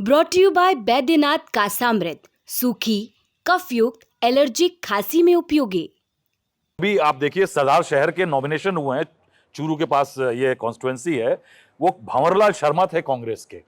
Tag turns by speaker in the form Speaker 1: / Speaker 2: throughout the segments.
Speaker 1: Brought you bye Baidyanath कासामृत, सूखी कफयुक्त allergic खांसी में उपयोगी।
Speaker 2: अभी आप देखिए सरदार शहर के नॉमिनेशन हुए हैं, चूरू के पास ये कॉन्स्टिट्यूएंसी है। वो भंवरलाल शर्मा थे कांग्रेस के,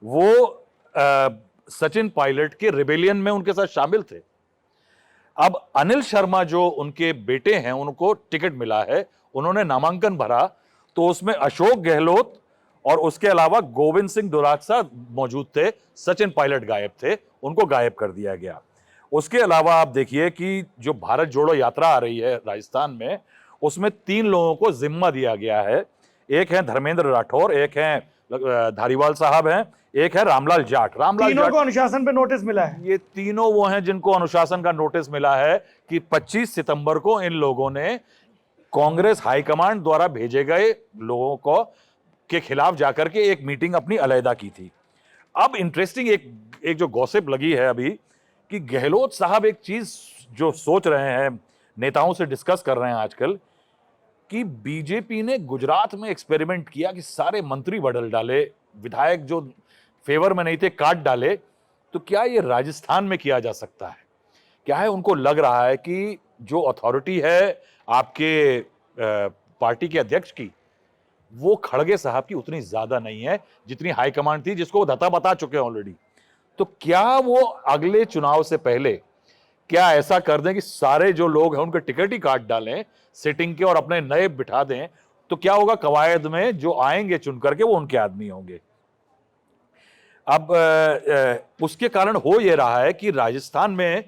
Speaker 2: वो सचिन पायलट के रिबेलियन में उनके साथ शामिल थे। अब अनिल शर्मा जो उनके बेटे हैं, उनको टिकट मिला है, उन्होंने नामांकन भरा तो उसमें अशोक गहलोत और उसके अलावा गोविंद सिंह डोटासरा मौजूद थे। सचिन पायलट गायब थे, उनको गायब कर दिया गया। उसके अलावा आप देखिए कि जो भारत जोड़ो यात्रा आ रही है राजस्थान में, उसमें 3 लोगों को जिम्मा दिया गया है। एक है धर्मेंद्र राठौर, एक है धारीवाल साहब हैं, एक है रामलाल जाट।
Speaker 3: तीनों को अनुशासन पे नोटिस मिला है।
Speaker 2: ये तीनों वो हैं जिनको अनुशासन का नोटिस मिला है कि 25 सितंबर को इन लोगों ने कांग्रेस हाईकमांड द्वारा भेजे गए लोगों को के खिलाफ जाकर के एक मीटिंग अपनी अलैदा की थी। अब इंटरेस्टिंग एक जो गॉसिप लगी है अभी कि गहलोत साहब एक चीज जो सोच रहे हैं, नेताओं से डिस्कस कर रहे हैं आजकल, कि बीजेपी ने गुजरात में एक्सपेरिमेंट किया कि सारे मंत्री बदल डाले, विधायक जो फेवर में नहीं थे काट डाले, तो क्या ये राजस्थान में किया जा सकता है? क्या है, उनको लग रहा है कि जो अथॉरिटी है आपके पार्टी के अध्यक्ष की, वो खड़गे साहब की उतनी ज्यादा नहीं है जितनी हाईकमांड थी, जिसको वो धता बता चुके हैं ऑलरेडी। तो क्या वो अगले चुनाव से पहले क्या ऐसा कर दें कि सारे जो लोग हैं उनके टिकट ही काट डालें सिटिंग के और अपने नए बिठा दें? तो क्या होगा, कवायद में जो आएंगे चुन करके वो उनके आदमी होंगे। अब उसके कारण हो ये रहा है कि राजस्थान में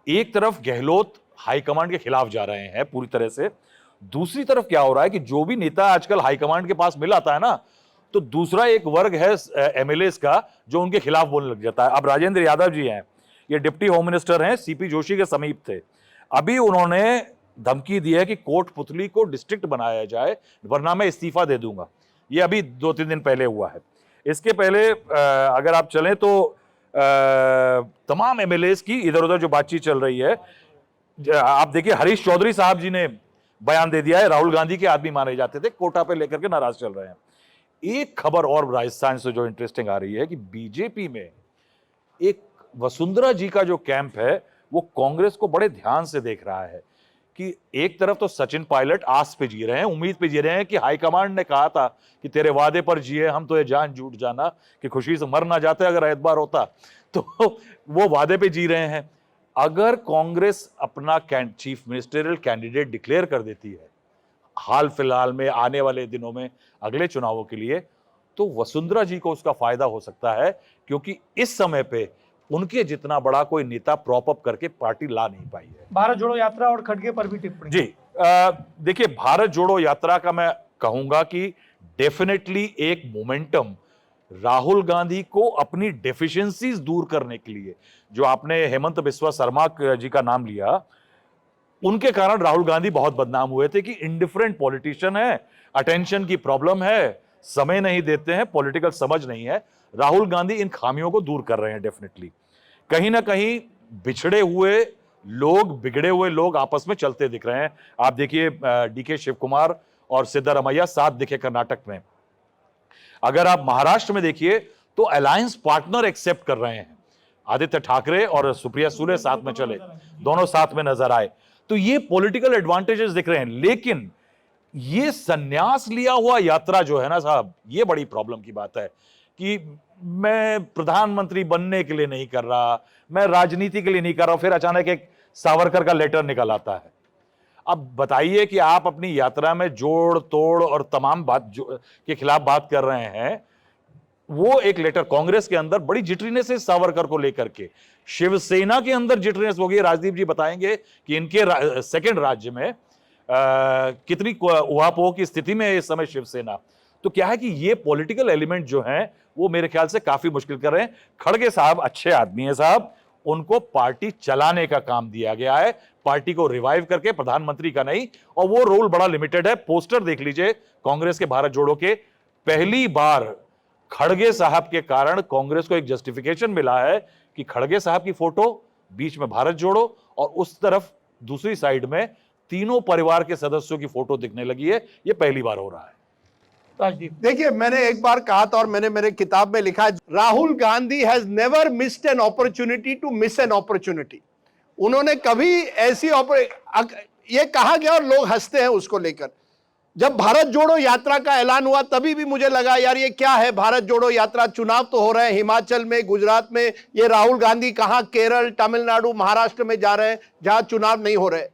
Speaker 2: एक तरफ गहलोत हाईकमांड के खिलाफ जा रहे हैं पूरी तरह से, दूसरी तरफ क्या हो रहा है कि जो भी नेता आजकल हाईकमांड के पास मिल आता है ना, तो दूसरा एक वर्ग है एमएलएस का जो उनके खिलाफ बोलने लग जाता है। अब राजेंद्र यादव जी हैं, ये डिप्टी होम मिनिस्टर हैं, सीपी जोशी के समीप थे। अभी उन्होंने धमकी दी है कि कोटपुतली को डिस्ट्रिक्ट बनाया जाए वरना मैं इस्तीफा दे दूंगा। ये अभी 2-3 दिन पहले हुआ है। इसके पहले अगर आप चलें तो तमाम एमएलएस की इधर उधर जो बातचीत चल रही है, आप देखिए हरीश चौधरी साहब जी ने बयान दे दिया है, राहुल गांधी के आदमी माने जाते थे, कोटा पे लेकर के नाराज चल रहे हैं। एक खबर और राजस्थान से जो इंटरेस्टिंग आ रही है कि बीजेपी में एक वसुंधरा जी का जो कैंप है वो कांग्रेस को बड़े ध्यान से देख रहा है कि एक तरफ तो सचिन पायलट आस पे जी रहे हैं, उम्मीद पे जी रहे हैं कि हाईकमांड ने कहा था कि तेरे वादे पर जिए हम, तो ये जान झूठ जाना कि खुशी से मर ना जाते अगर एतबार होता, तो वो वादे पे जी रहे हैं। अगर कांग्रेस अपना चीफ मिनिस्टरियल कैंडिडेट डिक्लेयर कर देती है हाल फिलहाल में आने वाले दिनों में अगले चुनावों के लिए, तो वसुंधरा जी को उसका फायदा हो सकता है, क्योंकि इस समय पे उनके जितना बड़ा कोई नेता प्रॉप अप करके पार्टी ला नहीं पाई है।
Speaker 3: भारत जोड़ो यात्रा और खड़गे पर भी टिप्पणी
Speaker 2: जी, देखिए भारत जोड़ो यात्रा का मैं कहूंगा कि डेफिनेटली एक मोमेंटम राहुल गांधी को अपनी डेफिशिएंसीज दूर करने के लिए, जो आपने हेमंत बिस्वा शर्मा जी का नाम लिया, उनके कारण राहुल गांधी बहुत बदनाम हुए थे कि इंडिफरेंट पॉलिटिशियन है, अटेंशन की प्रॉब्लम है, समय नहीं देते हैं, पॉलिटिकल समझ नहीं है। राहुल गांधी इन खामियों को दूर कर रहे हैं डेफिनेटली। कहीं ना कहीं बिछड़े हुए लोग, बिगड़े हुए लोग आपस में चलते दिख रहे हैं। आप देखिए डीके शिव कुमार और सिद्धारमैया साथ दिखे कर्नाटक में। अगर आप महाराष्ट्र में देखिए तो अलायंस पार्टनर एक्सेप्ट कर रहे हैं, आदित्य ठाकरे और सुप्रिया सुले साथ में चले, दोनों साथ में नजर आए, तो ये पॉलिटिकल एडवांटेजेस दिख रहे हैं। लेकिन ये सन्यास लिया हुआ यात्रा जो है ना साहब, ये बड़ी प्रॉब्लम की बात है कि मैं प्रधानमंत्री बनने के लिए नहीं कर रहा, मैं राजनीति के लिए नहीं कर रहा, फिर अचानक एक सावरकर का लेटर निकल आता है। अब बताइए कि आप अपनी यात्रा में जोड़ तोड़ और तमाम बात के खिलाफ बात कर रहे हैं, वो एक लेटर कांग्रेस के अंदर बड़ी जिटरीनेस है सावरकर को लेकर के, शिवसेना के अंदर जिटरीनेस हो गई। राजदीप जी बताएंगे कि इनके सेकंड राज्य में कितनी उहापोह की स्थिति में है इस समय शिवसेना। तो क्या है कि ये पॉलिटिकल एलिमेंट जो हैं वो मेरे ख्याल से काफी मुश्किल कर रहे हैं। खड़गे साहब अच्छे आदमी हैं साहब, उनको पार्टी चलाने का काम दिया गया है, पार्टी को रिवाइव करके, प्रधानमंत्री का नहीं, और वो रोल बड़ा लिमिटेड है। पोस्टर देख लीजिए कांग्रेस के भारत जोड़ो के, पहली बार खड़गे साहब के कारण कांग्रेस को एक जस्टिफिकेशन मिला है कि खड़गे साहब की फोटो, बीच में भारत जोड़ो और उस तरफ दूसरी साइड में तीनों परिवार के सदस्यों की फोटो दिखने लगी है। ये पहली बार हो रहा है।
Speaker 3: राजदीप।
Speaker 4: देखिए, मैंने एक बार कहा था और मैंने मेरे किताब में लिखा है, Rahul Gandhi has never missed an opportunity to miss an opportunity. उन्होंने कभी ऐसी ये कहा गया और लोग हंसते हैं उसको लेकर। जब भारत जोड़ो यात्रा का ऐलान हुआ तभी भी मुझे लगा यार ये क्या है, भारत जोड़ो यात्रा, चुनाव तो हो रहे हैं हिमाचल में, गुजरात में, ये राहुल गांधी कहां केरल, तमिलनाडु, महाराष्ट्र में जा रहे हैं जहां चुनाव नहीं हो रहे।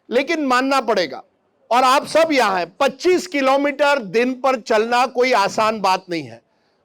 Speaker 4: लेकिन मानना पड़ेगा, और आप सब यहां हैं, 25 किलोमीटर दिन पर चलना कोई आसान बात नहीं है।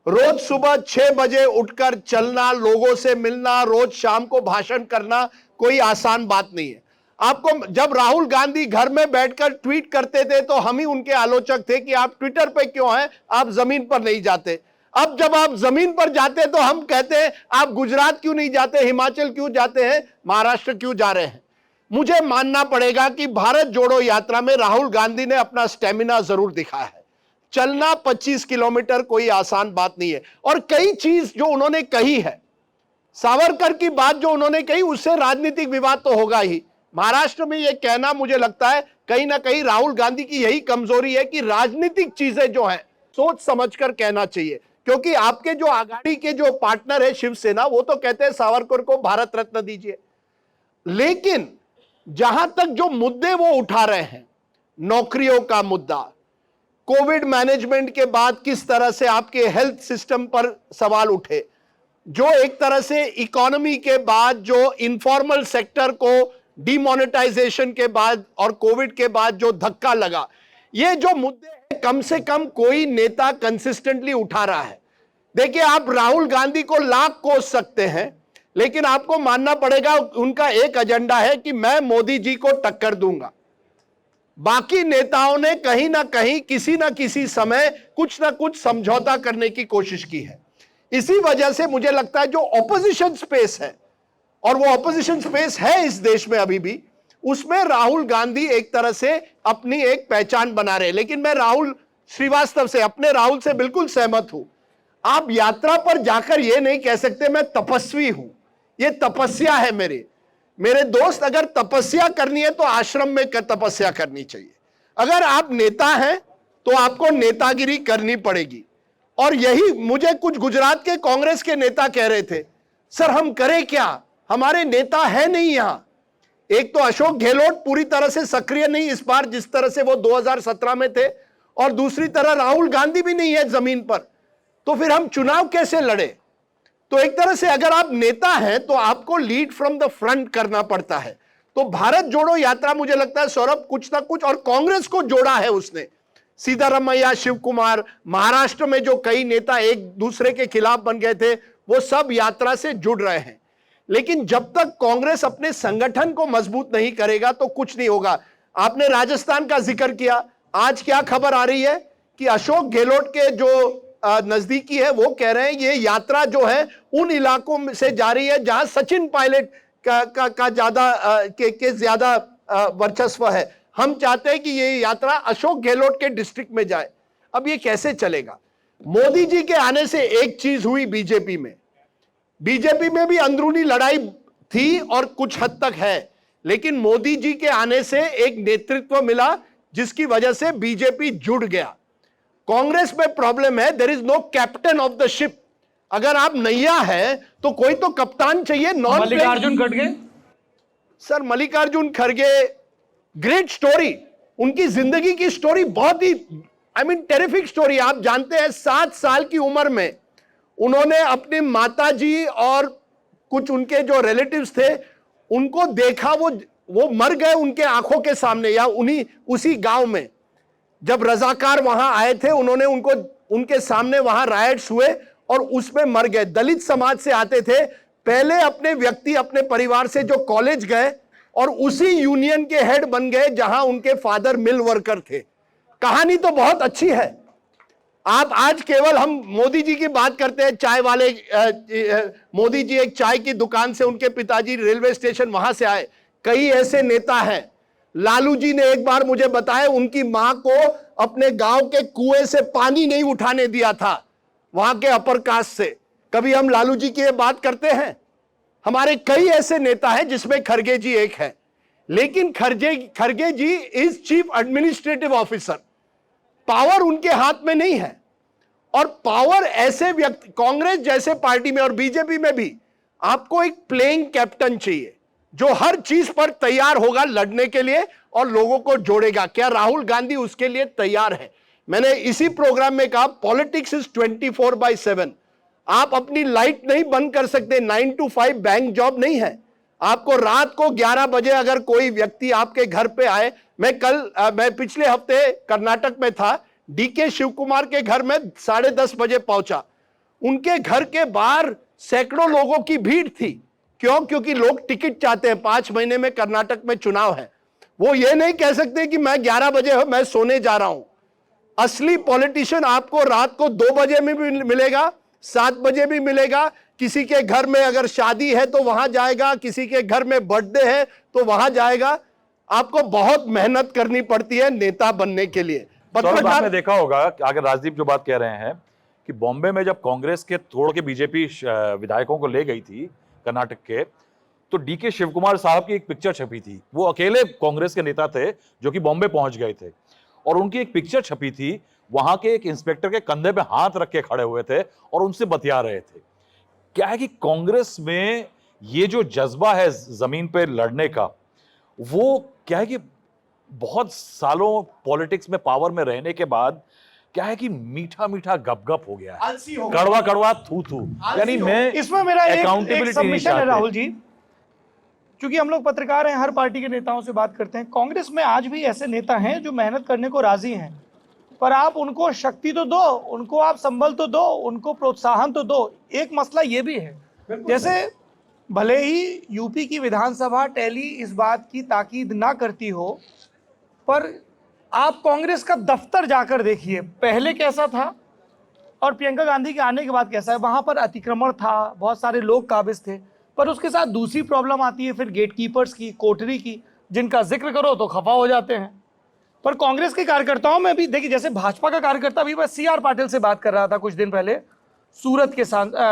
Speaker 4: रोज सुबह 6 बजे उठकर चलना, लोगों से मिलना, रोज शाम को भाषण करना कोई आसान बात नहीं है। आपको जब राहुल गांधी घर में बैठकर ट्वीट करते थे तो हम ही उनके आलोचक थे कि आप ट्विटर पे क्यों हैं, आप जमीन पर नहीं जाते। अब जब आप जमीन पर जाते तो हम कहते हैं आप गुजरात क्यों नहीं जाते, हिमाचल क्यों जाते हैं, महाराष्ट्र क्यों जा रहे हैं। मुझे मानना पड़ेगा कि भारत जोड़ो यात्रा में राहुल गांधी ने अपना स्टेमिना जरूर दिखाया है। चलना 25 किलोमीटर कोई आसान बात नहीं है। और कई चीज जो उन्होंने कही है, सावरकर की बात जो उन्होंने कही, उससे राजनीतिक विवाद तो होगा ही। महाराष्ट्र में यह कहना मुझे लगता है कहीं ना कहीं राहुल गांधी की यही कमजोरी है कि राजनीतिक चीजें जो हैं सोच समझकर कहना चाहिए। क्योंकि आपके जो आघाड़ी के जो पार्टनर है शिवसेना, वो तो कहते हैं सावरकर को भारत रत्न दीजिए। लेकिन जहां तक जो मुद्दे वो उठा रहे हैं, नौकरियों का मुद्दा, कोविड मैनेजमेंट के बाद किस तरह से आपके हेल्थ सिस्टम पर सवाल उठे, जो एक तरह से इकोनॉमी के बाद जो इनफॉर्मल सेक्टर को डिमोनेटाइजेशन के बाद और कोविड के बाद जो धक्का लगा, ये जो मुद्दे हैं कम से कम कोई नेता कंसिस्टेंटली उठा रहा है। देखिए, आप राहुल गांधी को लाख कोस सकते हैं, लेकिन आपको मानना पड़ेगा उनका एक एजेंडा है कि मैं मोदी जी को टक्कर दूंगा। बाकी नेताओं ने कहीं ना कहीं किसी ना किसी समय कुछ ना कुछ समझौता करने की कोशिश की है। इसी वजह से मुझे लगता है जो ऑपोजिशन स्पेस है, और वो ऑपोजिशन स्पेस है इस देश में अभी भी, उसमें राहुल गांधी एक तरह से अपनी एक पहचान बना रहे। लेकिन मैं राहुल श्रीवास्तव से, अपने राहुल से बिल्कुल सहमत हूं। आप यात्रा पर जाकर ये नहीं कह सकते मैं तपस्वी हूं, ये तपस्या है मेरे दोस्त। अगर तपस्या करनी है तो आश्रम में तपस्या करनी चाहिए। अगर आप नेता हैं तो आपको नेतागिरी करनी पड़ेगी। और यही मुझे कुछ गुजरात के कांग्रेस के नेता कह रहे थे, सर हम करें क्या, हमारे नेता है नहीं यहां। एक तो अशोक गहलोत पूरी तरह से सक्रिय नहीं इस बार जिस तरह से वो 2017 में थे, और दूसरी तरह राहुल गांधी भी नहीं है जमीन पर, तो फिर हम चुनाव कैसे लड़े। तो एक तरह से अगर आप नेता हैं तो आपको लीड फ्रॉम द फ्रंट करना पड़ता है। तो भारत जोड़ो यात्रा मुझे लगता है सौरभ कुछ ना कुछ, और कांग्रेस को जोड़ा है उसने, सीतारमैया, शिव कुमार, महाराष्ट्र में जो कई नेता एक दूसरे के खिलाफ बन गए थे वो सब यात्रा से जुड़ रहे हैं। लेकिन जब तक कांग्रेस अपने संगठन को मजबूत नहीं करेगा तो कुछ नहीं होगा। आपने राजस्थान का जिक्र किया, आज क्या खबर आ रही है कि अशोक गहलोत के जो नजदीकी है वो कह रहे हैं ये यात्रा जो है उन इलाकों से जा रही है जहां सचिन पायलट का ज्यादा वर्चस्व है। हम चाहते हैं कि ये यात्रा अशोक गहलोत के डिस्ट्रिक्ट में जाए। अब ये कैसे चलेगा। मोदी जी के आने से एक चीज हुई बीजेपी में भी अंदरूनी लड़ाई थी और कुछ हद तक है, लेकिन मोदी जी के आने से एक नेतृत्व मिला जिसकी वजह से बीजेपी जुड़ गया। कांग्रेस में प्रॉब्लम है, there is no captain of the ship. अगर आप नैया है तो कोई तो कप्तान चाहिए।
Speaker 3: मल्लिकार्जुन खड़गे,
Speaker 4: सर मल्लिकार्जुन खड़गे ग्रेट स्टोरी, उनकी जिंदगी की स्टोरी बहुत ही टेरिफिक स्टोरी। आप जानते हैं 7 साल की उम्र में उन्होंने अपनी माताजी और कुछ उनके जो रिलेटिव्स थे उनको देखा, वो मर गए उनके आंखों के सामने, या उसी गांव में जब रजाकार वहां आए थे उन्होंने उनके सामने वहां रायट्स हुए और उसमें मर गए। दलित समाज से आते थे, पहले अपने परिवार से जो कॉलेज गए और उसी यूनियन के हेड बन गए जहां उनके फादर मिल वर्कर थे। कहानी तो बहुत अच्छी है। आप आज केवल हम मोदी जी की बात करते हैं, चाय वाले मोदी जी एक चाय की दुकान से, उनके पिताजी रेलवे स्टेशन वहां से आए। कई ऐसे नेता हैं। लालू जी ने एक बार मुझे बताया उनकी मां को अपने गांव के कुएं से पानी नहीं उठाने दिया था वहां के अपर कास्ट से। कभी हम लालू जी की बात करते हैं। हमारे कई ऐसे नेता हैं जिसमें खड़गे जी एक है, लेकिन खड़गे ji is chief administrative officer. Power उनके हाथ में नहीं है। और पावर ऐसे व्यक्ति, कांग्रेस जैसे पार्टी में और बीजेपी में भी आपको एक प्लेइंग कैप्टन चाहिए जो हर चीज पर तैयार होगा लड़ने के लिए और लोगों को जोड़ेगा। क्या राहुल गांधी उसके लिए तैयार है? मैंने इसी प्रोग्राम में कहा, पॉलिटिक्स इज 24/7। आप अपनी लाइट नहीं बंद कर सकते। 9 to 5 बैंक जॉब नहीं है। आपको रात को 11 बजे अगर कोई व्यक्ति आपके घर पे आए, मैं पिछले हफ्ते कर्नाटक में था, डीके शिव कुमार के घर में 10:30 बजे पहुंचा। उनके घर के बाहर सैकड़ों लोगों की भीड़ थी। क्यों? क्योंकि लोग टिकट चाहते हैं। 5 महीने में कर्नाटक में चुनाव है। वो ये नहीं कह सकते कि मैं 11 बजे मैं सोने जा रहा हूं। असली पॉलिटिशियन आपको रात को 2 बजे में भी मिलेगा, 7 बजे भी मिलेगा। किसी के घर में अगर शादी है तो वहां जाएगा, किसी के घर में बर्थडे है तो वहां जाएगा। आपको बहुत मेहनत करनी पड़ती है नेता बनने के लिए।
Speaker 2: सौरभ, आपने देखा होगा कि अगर राजदीप जो बात कह रहे हैं कि बॉम्बे में जब कांग्रेस के तोड़ के बीजेपी विधायकों को ले गई थी कर्नाटक के, तो डीके शिव कुमार साहब की एक पिक्चर छपी थी। वो अकेले कांग्रेस के नेता थे जो कि बॉम्बे पहुंच गए थे, और उनकी एक पिक्चर छपी थी। वहां के एक इंस्पेक्टर के कंधे पे हाथ रख के खड़े हुए थे और उनसे बतिया रहे थे। क्या है कि कांग्रेस में ये जो जज्बा है जमीन पे लड़ने का, वो क्या है कि बहुत सालों पॉलिटिक्स में पावर में रहने के बाद क्या है कि मीठा मीठा गपगप हो गया है, कड़वा कड़वा थू थू। यानी मैं
Speaker 3: इसमें मेरा एक
Speaker 2: accountability
Speaker 3: सबमिशन
Speaker 2: नहीं
Speaker 3: है
Speaker 2: चाहते।
Speaker 3: राहुल जी, क्योंकि हम लोग पत्रकार हैं, हर पार्टी के नेताओं से बात करते हैं। कांग्रेस में आज भी ऐसे नेता हैं जो मेहनत करने को राजी हैं, पर आप उनको शक्ति तो दो, उनको आप संबल तो दो, उनको प्रोत्साहन तो दो। एक मसला ये भी है, जैसे भले ही यूपी की विधानसभा टैली इस बात की ताकीद ना करती हो, पर आप कांग्रेस का दफ्तर जाकर देखिए पहले कैसा था और प्रियंका गांधी के आने के बाद कैसा है। वहां पर अतिक्रमण था, बहुत सारे लोग काबिज थे, पर उसके साथ दूसरी प्रॉब्लम आती है फिर गेटकीपर्स की, कोठरी की, जिनका जिक्र करो तो खफा हो जाते हैं। पर कांग्रेस के कार्यकर्ताओं में भी देखिए, जैसे भाजपा का कार्यकर्ता भी, मैं CR पाटिल से बात कर रहा था कुछ दिन पहले, सूरत के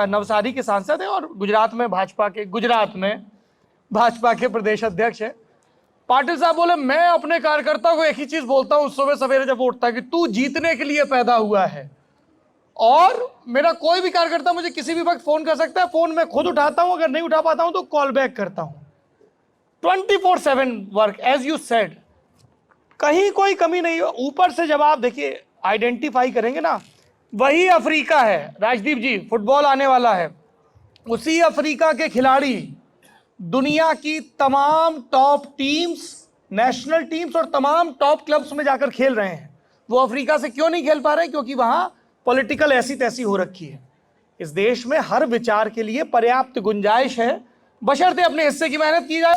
Speaker 3: नवसारी के सांसद हैं और गुजरात में भाजपा के प्रदेश अध्यक्ष हैं। पाटिल साहब बोले, मैं अपने कार्यकर्ता को एक ही चीज बोलता हूं सुबह सवेरे जब उठता है कि तू जीतने के लिए पैदा हुआ है, और मेरा कोई भी कार्यकर्ता मुझे किसी भी वक्त फोन कर सकता है। फोन मैं खुद उठाता हूं, अगर नहीं उठा पाता हूं तो कॉल बैक करता हूं। 24/7 वर्क, एज यू सेड, कहीं कोई कमी नहीं हो। ऊपर से जब आप देखिए आइडेंटिफाई करेंगे ना, वही अफ्रीका है राजदीप जी, फुटबॉल आने वाला है, उसी अफ्रीका के खिलाड़ी दुनिया की तमाम टॉप टीम्स, नेशनल टीम्स और तमाम टॉप क्लब्स में जाकर खेल रहे हैं। वो अफ्रीका से क्यों नहीं खेल पा रहे हैं? क्योंकि वहां पॉलिटिकल ऐसी तैसी हो रखी है। इस देश में हर विचार के लिए पर्याप्त गुंजाइश है, बशर्ते अपने हिस्से की मेहनत की जाए।